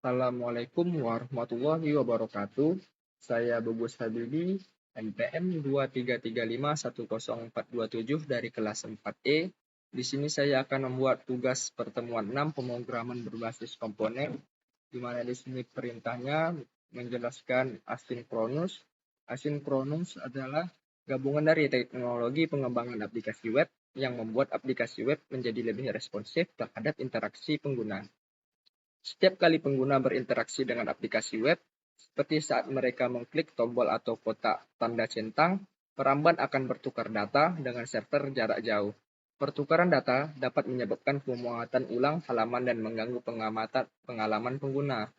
Assalamualaikum warahmatullahi wabarakatuh. Saya Bubus Habibi, NPM 233510427 dari kelas 4E. Di sini saya akan membuat tugas pertemuan 6 pemrograman berbasis komponen, di mana di sini perintahnya menjelaskan asinkronus. Asinkronus adalah gabungan dari teknologi pengembangan aplikasi web yang membuat aplikasi web menjadi lebih responsif terhadap interaksi pengguna. Setiap kali pengguna berinteraksi dengan aplikasi web, seperti saat mereka mengklik tombol atau kotak tanda centang, peramban akan bertukar data dengan server jarak jauh. Pertukaran data dapat menyebabkan pemuatan ulang halaman dan mengganggu pengamatan pengalaman pengguna.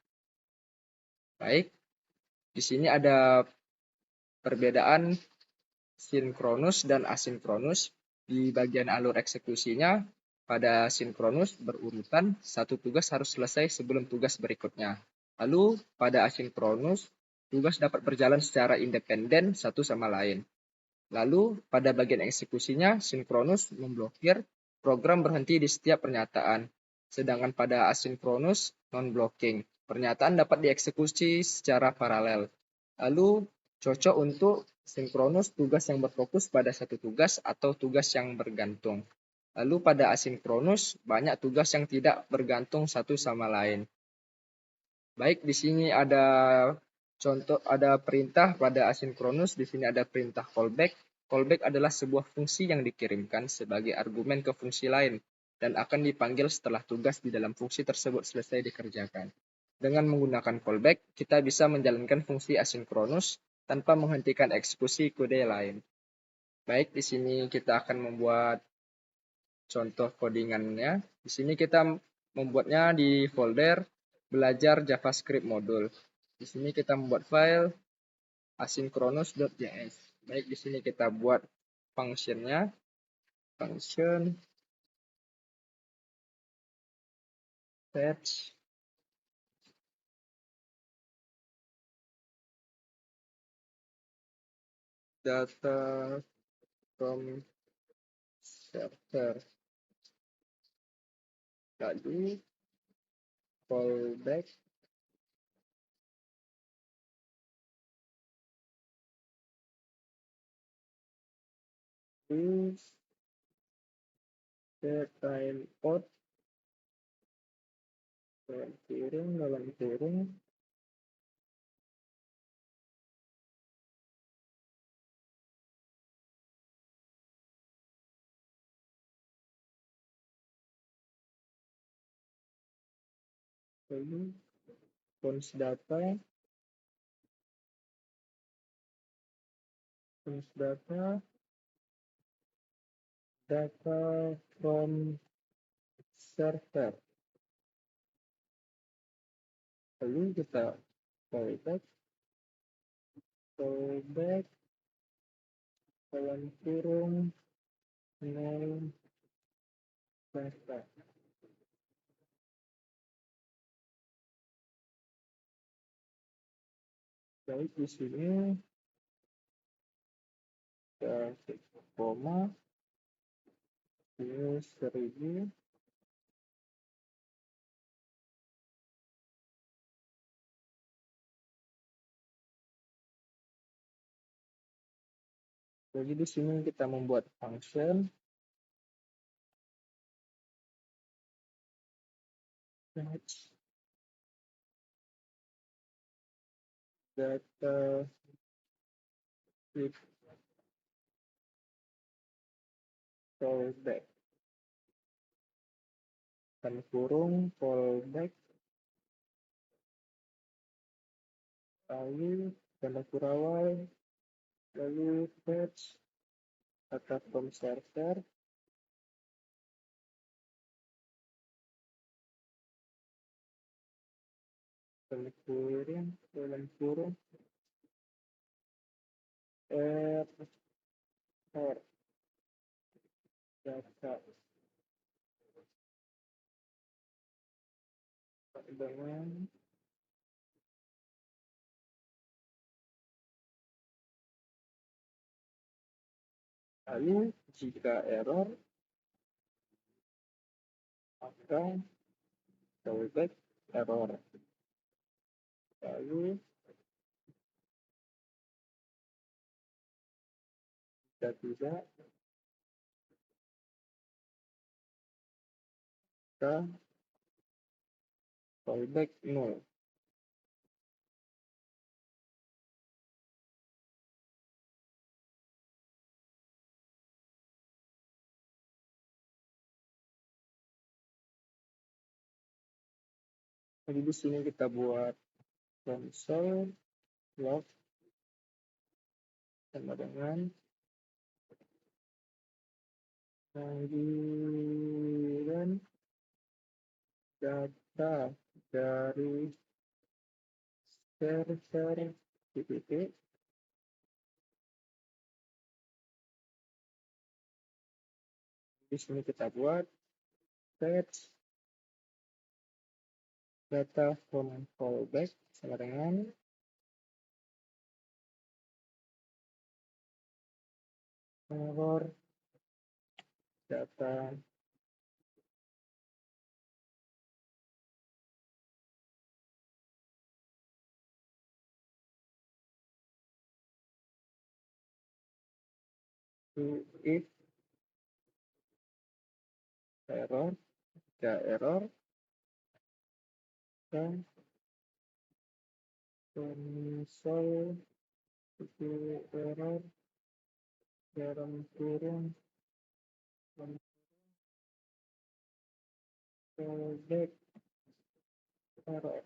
Baik, di sini ada perbedaan sinkronus dan asinkronus. Di bagian alur eksekusinya, pada sinkronus berurutan, satu tugas harus selesai sebelum tugas berikutnya. Lalu pada asinkronus, tugas dapat berjalan secara independen satu sama lain. Lalu pada bagian eksekusinya, sinkronus memblokir, program berhenti di setiap pernyataan. Sedangkan pada asinkronus, non-blocking, pernyataan dapat dieksekusi secara paralel. Lalu cocok untuk sinkronus tugas yang berfokus pada satu tugas atau tugas yang bergantung. Lalu pada asinkronus, banyak tugas yang tidak bergantung satu sama lain. Baik, di sini ada contoh, ada perintah pada asinkronus. Di sini ada perintah callback. Callback adalah sebuah fungsi yang dikirimkan sebagai argumen ke fungsi lain dan akan dipanggil setelah tugas di dalam fungsi tersebut selesai dikerjakan. Dengan menggunakan callback, kita bisa menjalankan fungsi asinkronus tanpa menghentikan eksekusi kode lain. Baik, di sini kita akan membuat contoh codingannya. Di sini kita membuatnya di folder belajar JavaScript modul. Di sini kita membuat file asynchronous.js. Baik, di sini kita buat functionnya, function fetch data from server. Lalu callback to the timeout dalam kurung lalu const data data from server. Lalu kita callback dalam kurung name data. Baik, di sini kita koma ini 1000. Jadi di sini kita membuat function fetch data with callback dan kurung callback lalu tanda kurawal lalu fetch data from server dalam kurung error data dengan lalu jika error maka callback error. Lalu jika tidak, maka callback 0. Jadi di sini kita buat console log sama dengan panggilan data dari server TCP. Di sini kita buat fetch data from callback sama dengan error data to if error, error dan console itu error garam turun callback error.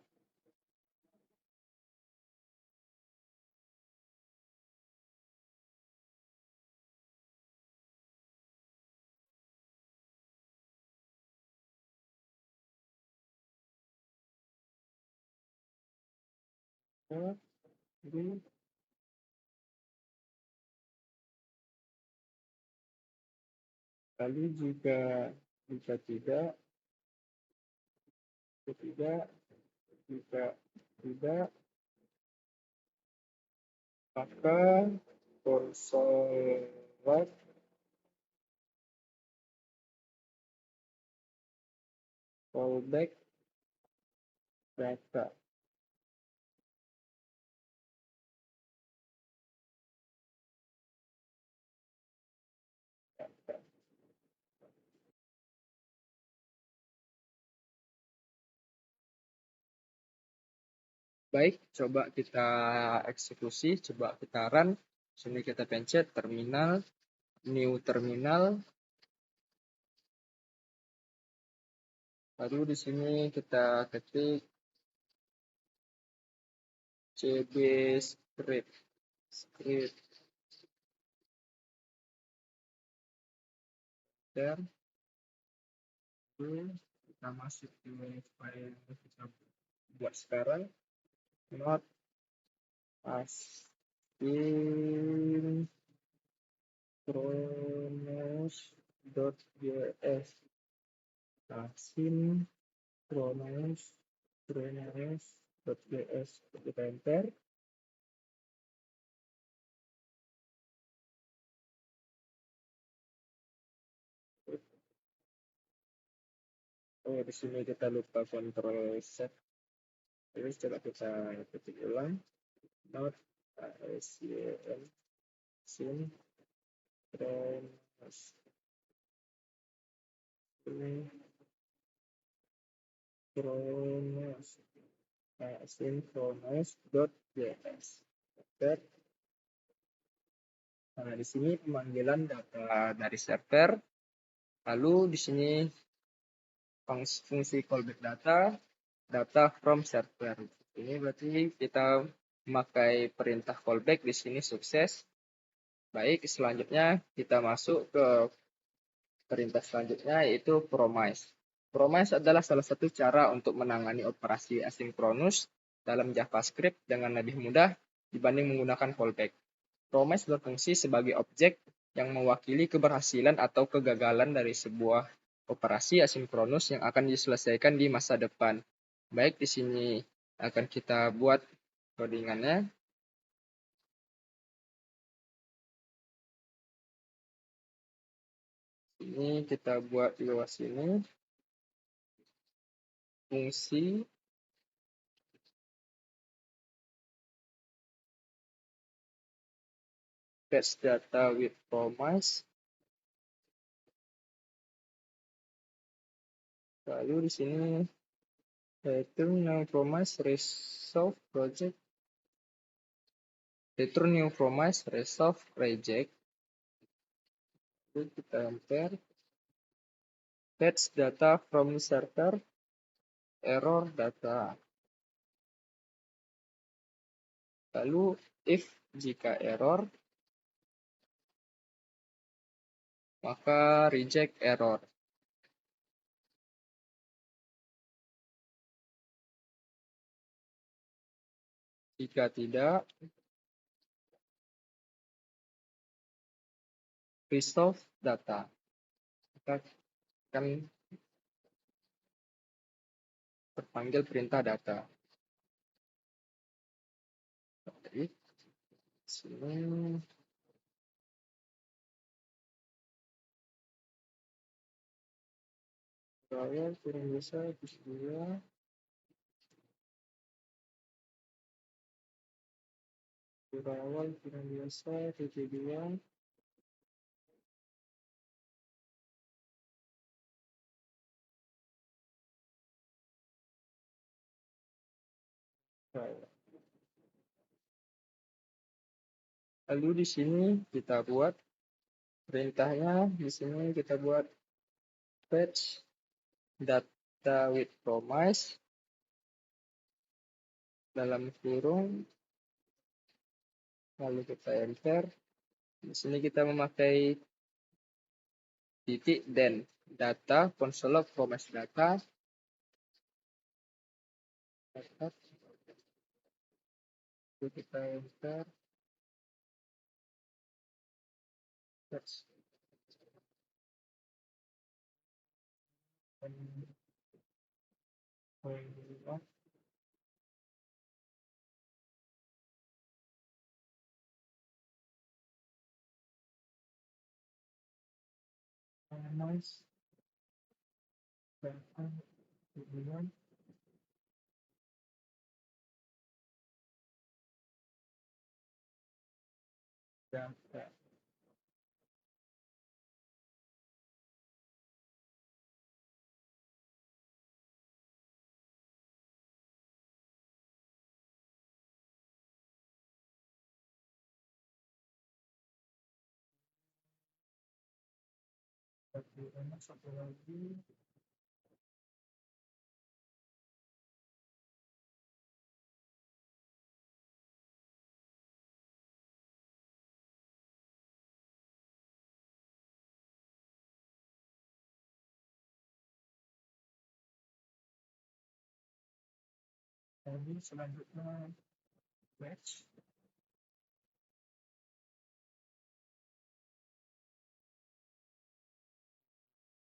Jadi lalu jika tidak jika tidak maka console log callback data. Baik, coba kita eksekusi, coba kita run. Sini kita pencet terminal, new terminal. Lalu di sini kita ketik cb script dan kita masuk ke file yang kita buat sekarang, not asynchronous.js asynchronous.js kita enter. Oh, di sini kita lupa control set. Jadi coba kita ketik ulang. Not asynchronous.js. Nah, di sini pemanggilan data dari server. Lalu di sini fungsi callback data from server. Ini berarti kita memakai perintah callback di sini sukses. Baik, selanjutnya kita masuk ke perintah selanjutnya yaitu promise. Promise adalah salah satu cara untuk menangani operasi asinkronus dalam JavaScript dengan lebih mudah dibanding menggunakan callback. Promise berfungsi sebagai objek yang mewakili keberhasilan atau kegagalan dari sebuah operasi asinkronus yang akan diselesaikan di masa depan. Baik, di sini akan kita buat codingannya. Ini kita buat di luar sini. Fungsi fetch data with promise. Lalu di sini return new promise resolve project. Return new promise resolve reject. Lalu kita enter. Fetch data from server. Error data. Lalu if jika error, maka reject error. Jika tidak, resolve data. Kita akan terpanggil perintah data. Jadi, sini awal kurang biasa dua. Awal kurang biasa 72. Lalu di sini kita buat perintahnya. Di sini kita buat fetch data with promise dalam kurung. Lalu kita enter. Di sini kita memakai titik dan data console log promise data. Lalu kita enter. Fetch. Nice. Data. Satu lagi. Lalu selanjutnya fetch.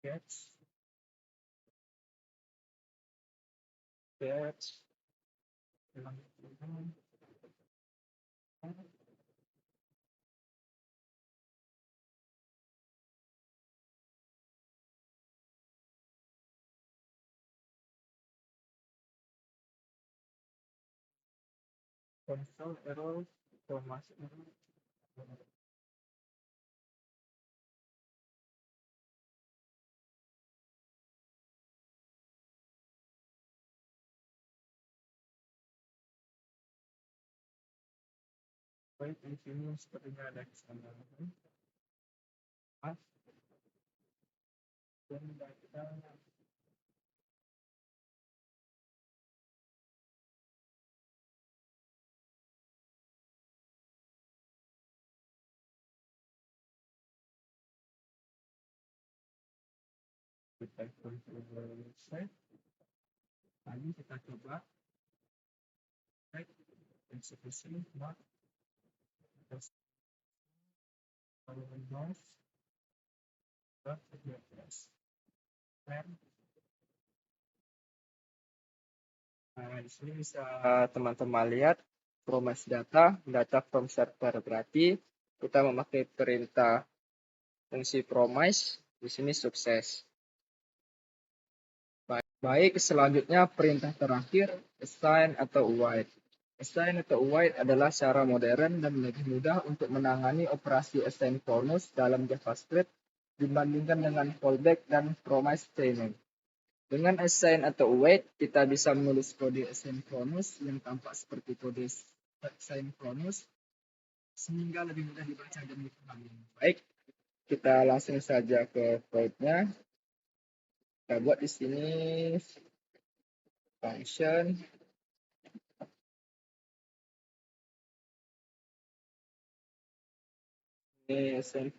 Fetch. Console error, promise error. Baik, di sini sepertinya ada kesalahan. Dan data kita selesai. Lalu kita coba cek eksekusi not kalau Windows Nah, di sini bisa teman-teman lihat promise data from server, berarti kita memakai perintah fungsi promise. Di sini sukses. Baik, selanjutnya perintah terakhir assign atau await. Assign atau await adalah cara modern dan lebih mudah untuk menangani operasi asynchronous dalam JavaScript dibandingkan dengan fallback dan promise chaining. Dengan assign atau await, kita bisa menulis kode asynchronous yang tampak seperti kode synchronous sehingga lebih mudah dibaca dan dipahami. Baik, kita langsung saja ke code-nya. Kita buat di sini function ini assign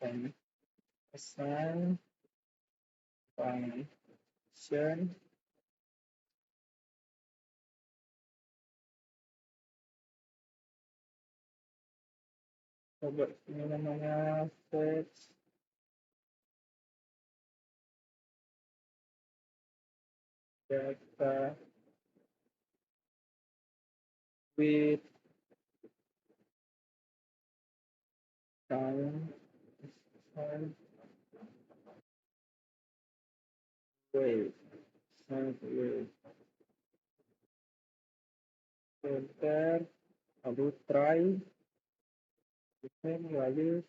function coba ini namanya fetch data with time wait enter lalu try lalu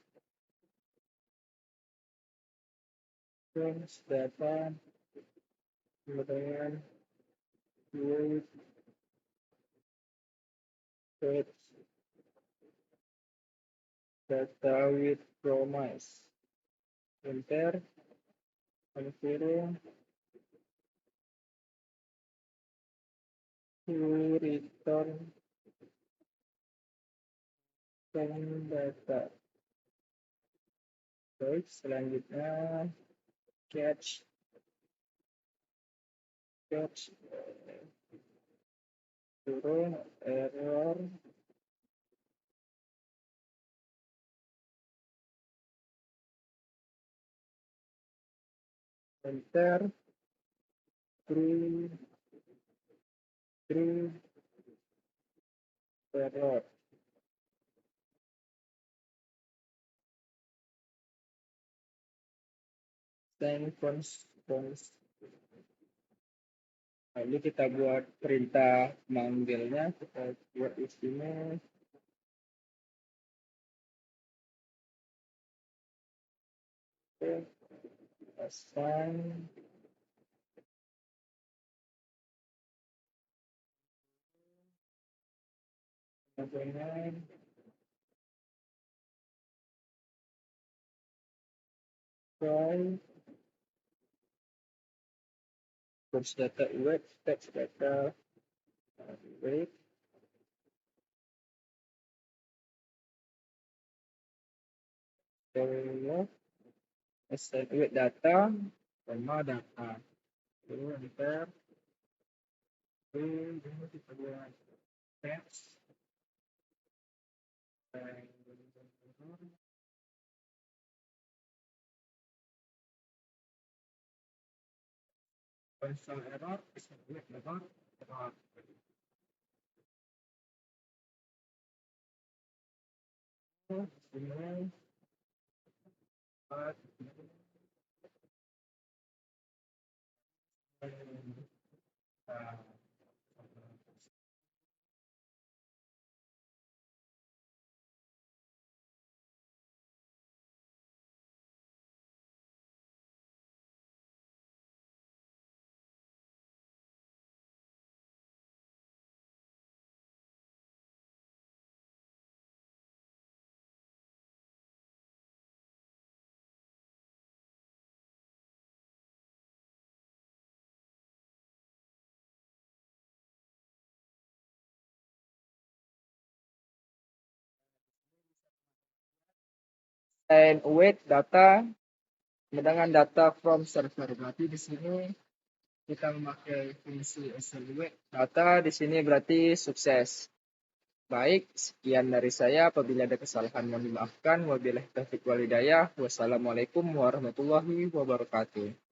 change data kemudian wait fetch data with promise enter confirm to return data. Baik, selanjutnya catch turun error enter true error. Dan lalu kita buat perintah manggilnya, kita buat di sini assign kemudian try fetch data wait fetch data wait assign wait data sama data lalu enter lalu kita buat fetch console error wait error ini and wait data dengan data from server. Berarti di sini kita memakai fungsi wait data di sini berarti sukses. Baik, sekian dari saya. Apabila ada kesalahan mohon dimaafkan. Wabillahi taufiq wal hidayah. Wassalamualaikum warahmatullahi wabarakatuh.